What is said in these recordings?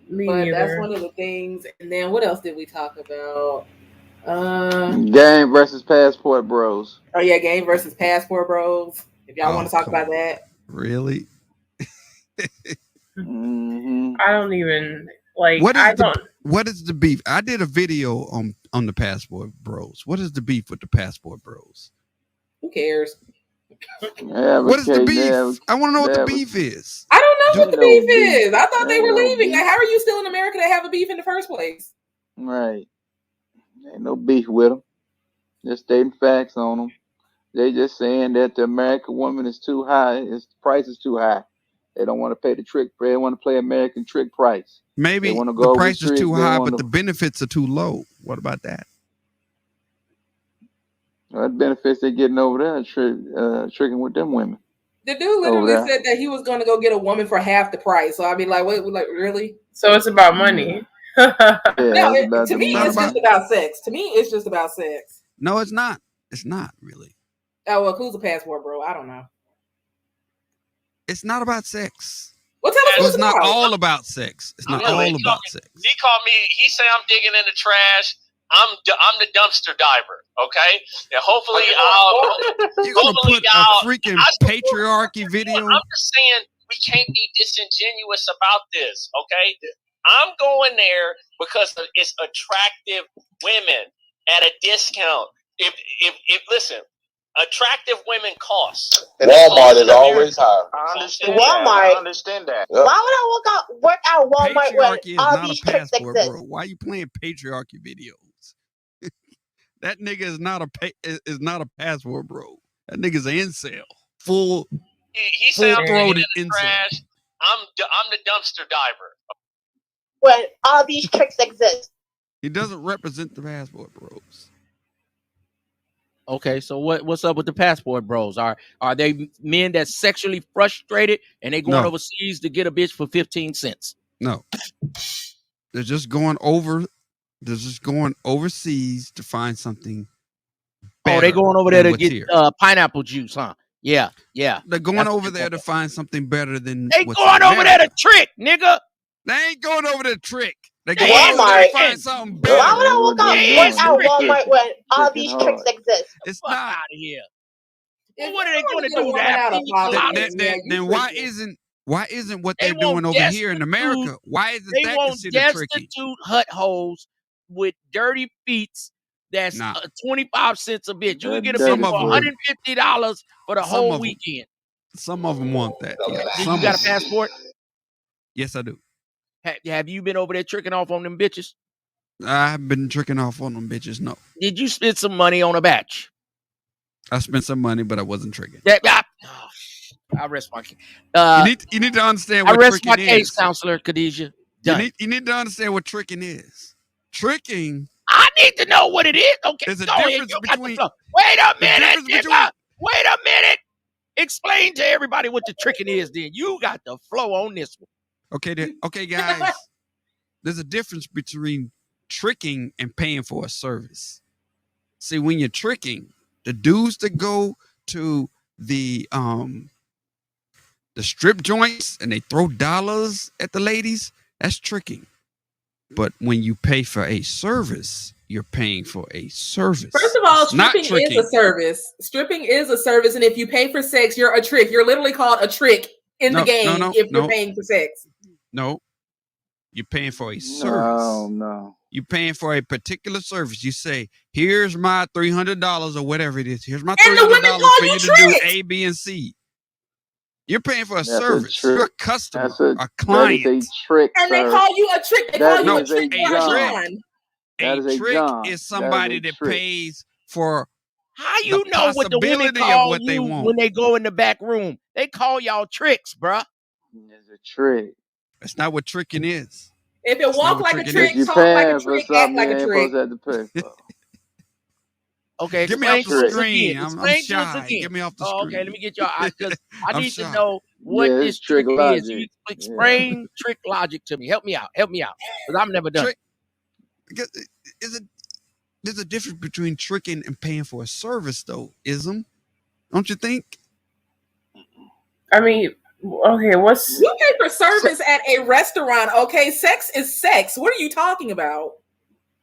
Me but that's neither. one of the things. And then what else did we talk about? Game versus Passport Bros. Oh yeah, Game versus Passport Bros. If y'all want Oh, to talk come about on. that, Really? Hmm I don't even like. What I is the don't. what is the beef? I did a video on the Passport Bros. What is the beef with the Passport Bros? who cares? What is the They have, beef? I want to know what they the have, beef is. I don't know what Do ain't the no beef beef. is. I thought they Ain't were no leaving. Like, beef. how are you still in America to have a beef in the first place? Right. Ain't no beef with them. Just stating facts on them. They just saying that the American woman is too high. Its price is too high. They don't want to pay the trick. They want to play American trick price. They Maybe want to the go over the price is trick. too They high, want but the to. benefits are too low. What about that? What benefits they getting over there? Tricking with them women The dude over literally there. said that he was going to go get a woman for half the price. So I mean, like, what? Like, really? So it's about Yeah, money. No, yeah. It's about to the me, It's not it's money. just about. about sex. To me, it's just about sex. No, it's not. It's not really. Oh well, who's a passport, bro? I don't know. It's not about sex. Well, tell us Well, what it's it's not about. all about sex. It's not Really? all about sex. He called me. He say I'm digging in the trash. I'm the dumpster diver. Okay, and hopefully You're gonna hopefully put a y'all. freaking I support. patriarchy video. I'm just saying we can't be disingenuous about this. Okay, I'm going there because it's attractive women at a discount. If listen, attractive women cost. And Walmart is always higher. I understand Walmart. I understand that. Yep. Why would I work at Walmart when Patriarchy is all not a these tricks passport, exist? bro. Why are you playing patriarchy videos? That nigga is not is not a passport, bro. That nigga's an incel. Full He said I'm digging in throated the incel. trash. I'm the dumpster diver. When all these tricks exist. He doesn't represent the passport bros. Okay, so what's up with the passport bros? Are they men that's sexually frustrated and they going No. overseas to get a bitch for 15 cents? No. They're just going over. They're just going overseas to find something. Oh, they going over there to get here. pineapple juice, huh? Yeah. They're going That's over there to find something better than They what's going in over there to America. trick, nigga. They ain't going over there to trick. They They going over there to Walmart. find something Yep, better. Why would that's I what work they at doing. They Walmart tricking, when all tricking these tricks hard. exist? It's Fuck not. out of here. If Well, what are you they going want to to get a do? To woman have out of pina poverty, coladas? yeah, you Then why isn't what They they're doing want over here in destitute. America? Why isn't They that want considered tricky? destitute hut holes with dirty feet. That's Nah. 25 cents a bitch. You can get a That bitch Some for of them do. $150 for the Some whole of them. weekend. Some of them want that. Yeah. Do Some you got a of them. passport? Yes, I do. Have you been over there tricking off on them bitches? I've been tricking off on them bitches. No. Did you spend some money on a batch? I spent some money, but I wasn't tricking. I rest my case. You need to understand I what rest my tricking case, is. Counselor Khadijah. You Done. need to understand what tricking is. Tricking I need to know what it is. Okay, There's a go ahead. difference You got the between- flow. Wait a the minute, difference nigga. between- Wait a minute. Explain to everybody what the tricking is. Then you got the flow on this one. Okay, guys. There's a difference between tricking and paying for a service. See, when you're tricking, the dudes that go to the strip joints and they throw dollars at the ladies, that's tricking. But when you pay for a service, you're paying for a service. First of all, It's not stripping tricking. is a service. Stripping is a service, and if you pay for sex, you're a trick. You're literally called a trick in the game if you're paying for sex. No. You're paying for a service. No. You're paying for a particular service. You say, here's my $300 or whatever it is. Here's my And the women $300 call for you you to do trick. A, B, and C. You're paying for a That's a service. trick. You're a customer, That's a client. That is a trick, And they sir. call you a trick. They That call you a is a trick John. John. That is a trick John. is somebody that trick. pays for How you know what the women possibility of call what they you want. when they go in the back room? They call y'all tricks, bruh. It's a trick. That's not what tricking is. If it That's not walk what like a tricking trick, is. You talk like a paying for trick, act something like you a ain't trick. supposed to have to pay for. Okay, Get me off explain the to us screen. again. I'm Explain to us shy. again. Get me off the Oh, screen. okay, let me get y'all. Because I I'm need shy. to know what Yeah, this it's trick tricking is. logic. You explain trick logic to me. Help me out. Help me out. Because I've never done Trick. There's a difference between tricking and paying for a service, though, ism. Don't you think? I mean, okay, what's You can for service at a restaurant. Okay, sex is sex. What are you talking about?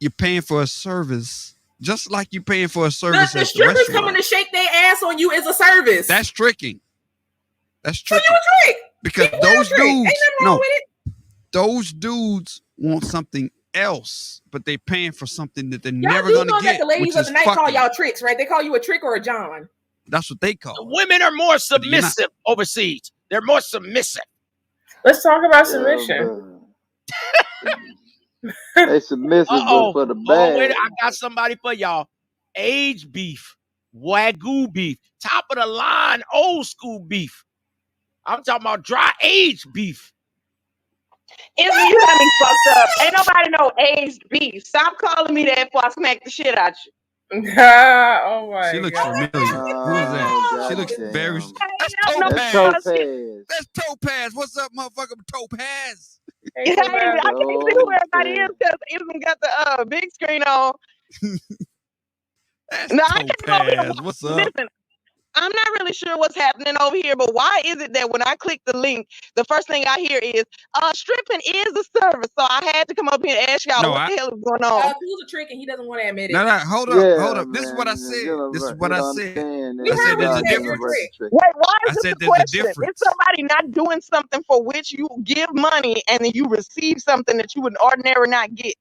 You're paying for a service, just like you're paying for a service. The strippers coming to shake their ass on you is a service. That's tricking. That's tricking. So you a trick. Because you those dudes, ain't nothing wrong with it. Those dudes want something else, but they're paying for something that they're Y'all never do gonna know get. that the ladies which of is the night call fucking. y'all tricks, right? They call you a trick or a John. That's what they call it. Women are more submissive overseas. They're more submissive. Let's talk about submission. They submissive, but for the bag. Wait, I got somebody for y'all. Aged beef, Wagyu beef, top of the line, old school beef. I'm talking about dry aged beef. You got me fucked up. Ain't nobody know aged beef. Stop calling me that before I smack the shit out you. Oh my She looks God. familiar. Who is that? She looks very. That's Topaz. That's Topaz. What's up, motherfucker? Topaz. I can't see who everybody is because Ism got the big screen on. That's No, Topaz. What's up? Listen, I'm not really sure what's happening over here, but why is it that when I click the link, the first thing I hear is stripping is a service? So I had to come up here and ask y'all what the hell is going on. Who's a trick and he doesn't want to admit it. No, hold up. This is what I said. This is what I said. I said there's a difference. Wait, why I is said this a there's a question? difference. It's somebody not doing something for which you give money and then you receive something that you would ordinarily not get.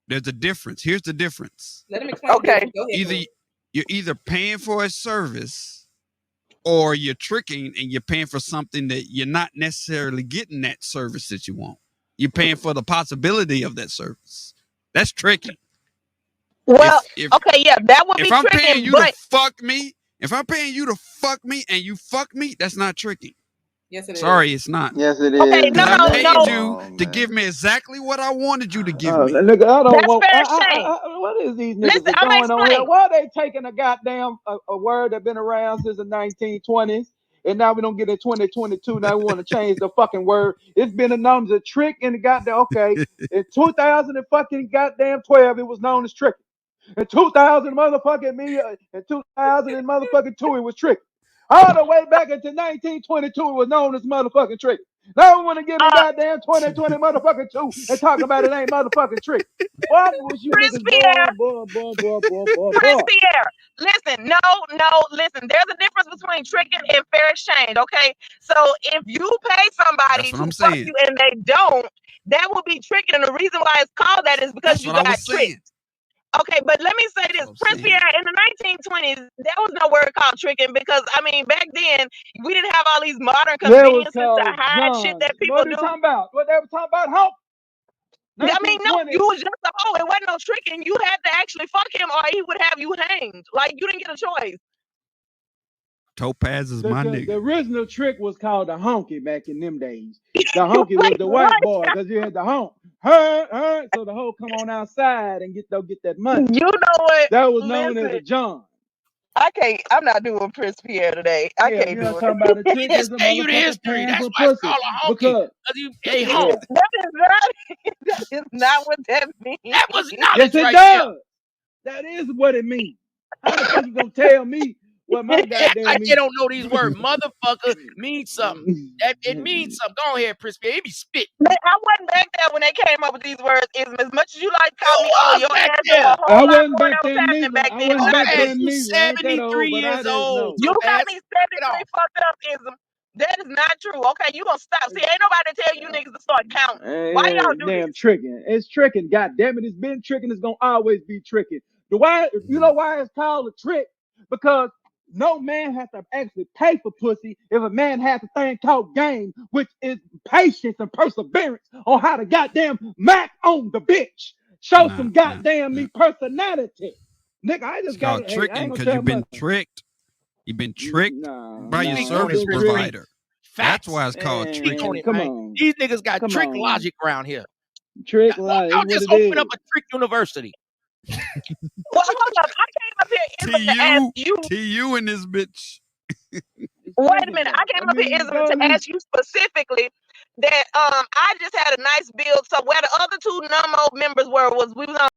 There's a difference. Here's the difference. Let him explain. Okay. You're either paying for a service or you're tricking and you're paying for something that you're not necessarily getting that service that you want. You're paying for the possibility of that service. That's tricking. Well, okay, yeah, that would be if I'm tricking, paying you but to fuck me, if I'm paying you to fuck me and you fuck me, that's not tricking. Yes, it is. Sorry, it's not. Yes, it is. Okay, no, I paid no. you to give me exactly what I wanted you to give me. Nigga, I don't That's want. fair shame. What is these niggas Listen, that I'ma going on here? explain. Why are they taking a goddamn a word that been around since the 1920s, and now we don't get in 2022. Now we want to change the fucking word. It's been known as a trick in the goddamn. Okay, in 2000 and fucking goddamn 12, it was known as tricking. In 2000 motherfucking in 2000 and motherfucking 2, it was tricking. All the way back into 1922, it was known as motherfucking trick. Now we want to give me goddamn 2020 motherfucking 2 and talk about it ain't motherfucking trick. What was you Prince niggas Pierre. boy. Prince Pierre, listen, no, listen. There's a difference between tricking and fair exchange, okay? So if you pay somebody to fuck you and they don't, that will be tricking. And the reason why it's called that is because you got tricked. Okay, but let me say this. Prince Pierre, in the 1920s, there was no word called tricking because, I mean, back then, we didn't have all these modern conveniences to hide shit that people what do. What they talking about? What they were talking about? Hoe? I mean, no, you was just a hoe. It wasn't no tricking. You had to actually fuck him or he would have you hanged. Like, you didn't get a choice. Topaz is my nigga. The original trick was called the honky back in them days. The honky was the white boy because you had the honk. So the hoe come on outside and get that money. You know what? That was known as a John. I'm not doing Prince Pierre today. I can't do it. Talking about a trick. Just tell you the history. That's why it's called a honky. Because you a honk. That is not what that means. That was knowledge yes, it right does. There. That is what it means. How the fuck you gonna tell me what my goddamn I means? don't know these words. Motherfucker means something. It means something. Go ahead, Prince Pierre. He be spit. I wasn't back there when they came up with these words. As much as you like to call me, your ass I wasn't back then neither. I wasn't back then You neither. 73 years old. You got me 73 fucked up, Ism. That is not true. Okay, you gonna stop. See, ain't nobody tell you niggas to start counting. Why y'all do damn this? tricking? It's tricking. God damn it, it's been tricking. It's gonna always be tricking. You know why it's called a trick? Because no man has to actually pay for pussy if a man has a thing called game, which is patience and perseverance on how to goddamn mac on the bitch. Show some goddamn me personality. Nigga, I just got tricking because you've been tricked. You've been tricked by your service provider. That's why it's called tricking. Come on. These niggas got trick logic around here. Trick logic. Y'all just open up a trick university. Well, hold up. I came up here to ask you. TU in this bitch. Wait a minute. I came up here to ask you specifically that I just had a nice build. So where the other two Nummo members were was we was on